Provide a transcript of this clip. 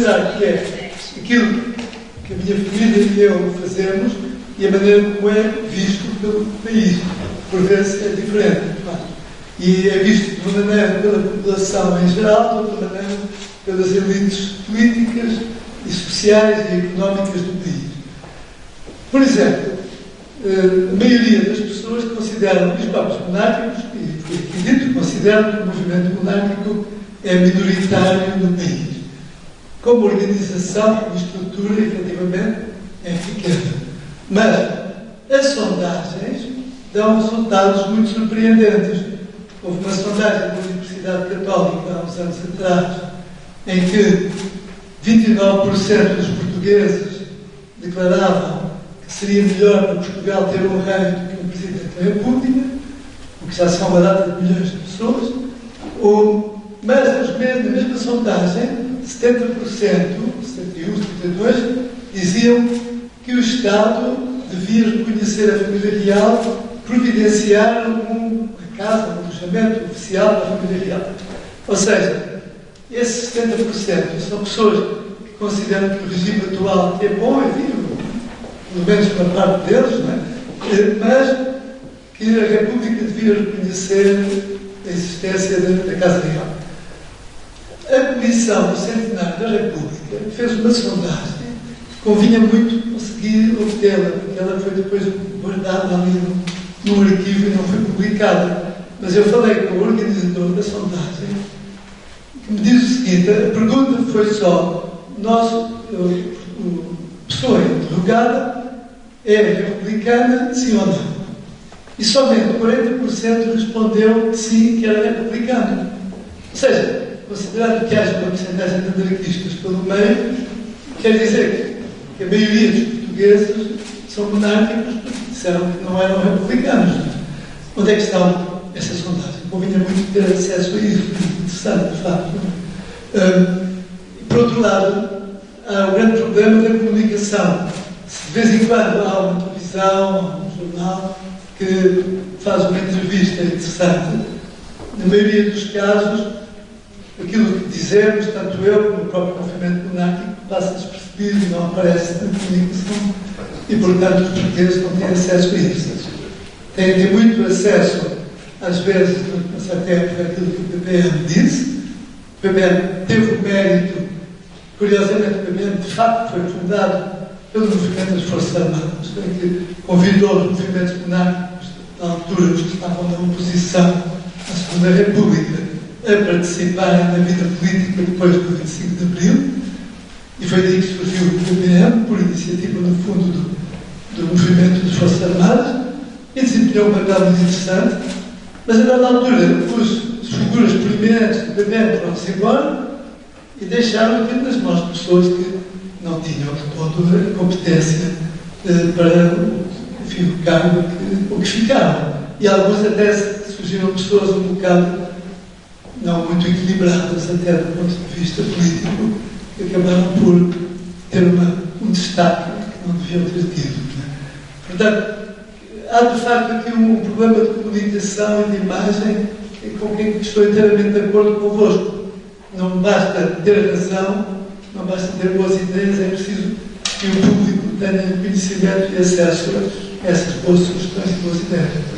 considerar que é aquilo que a minha família e eu fazemos e a maneira como é visto pelo país. Por vezes é diferente, claro. E é visto de uma maneira pela população em geral, de outra maneira pelas elites políticas e sociais e económicas do país. Por exemplo, a maioria das pessoas consideram os próprios monárquicos, e foi aqui dito, consideram que o movimento monárquico é minoritário no país. Como organização, como estrutura, efetivamente, é pequena. Mas as sondagens dão resultados muito surpreendentes. Houve uma sondagem da Universidade Católica há uns anos atrás, em que 29% dos portugueses declaravam que seria melhor para Portugal ter um rei do que um Presidente da República, o que já são uma data de milhões de pessoas. Mas na mesma sondagem, 70%, 71, 72%, diziam que o Estado devia reconhecer a família real, providenciar uma casa, um alojamento oficial da família real. Ou seja, esses 70% são pessoas que consideram que o regime atual é bom, enfim, pelo menos uma parte deles, não é? Mas que a República devia reconhecer a existência da Casa Real. A Comissão do Centenário da República fez uma sondagem. Convinha muito conseguir obtê-la, porque ela foi depois guardada ali no arquivo e não foi publicada. Mas eu falei com o organizador da sondagem, que me diz o seguinte: a pergunta foi só, a pessoa interrogada é republicana, sim ou não? E somente 40% respondeu que sim, que era republicano. Ou seja, considerando que haja uma porcentagem de anarquistas pelo meio, quer dizer que a maioria dos portugueses são monárquicos porque disseram que não eram republicanos. Onde é que está essa sondagem? Convinha muito ter acesso a isso, muito interessante, de facto. Por outro lado, há o grande problema da comunicação. Se de vez em quando há uma televisão, um jornal que faz uma entrevista interessante, na maioria dos casos, aquilo que dizemos, tanto eu como o próprio movimento monárquico, passa despercebido e não aparece na comunicação e, portanto, os portugueses não têm acesso a isso. Têm muito acesso, às vezes, durante uma certa época, àquilo que o PPM disse. O PPM teve o mérito, curiosamente, o PPM de facto foi fundado pelo movimento das Forças Armadas, que convidou os movimentos monárquicos, na altura, os que estavam na oposição à Segunda República, a participarem na vida política depois do 25 de Abril, e foi daí que surgiu o PPM, por iniciativa, no fundo, do movimento das Forças Armadas, e desempenhou um papel muito interessante, mas a dada altura, as figuras proeminentes do PPM foram-se embora e deixaram aquilo nas mãos de pessoas que não tinham de todo a competência para, enfim, o cargo que ficaram. E alguns até surgiram pessoas um bocado não muito equilibradas, até do ponto de vista político, que acabaram por ter um destaque que não deviam ter tido. Portanto, há de facto aqui um problema de comunicação e de imagem com quem estou inteiramente de acordo convosco. Não basta ter razão, não basta ter boas ideias, é preciso que o público tenha conhecimento e acesso a essas boas sugestões e boas ideias.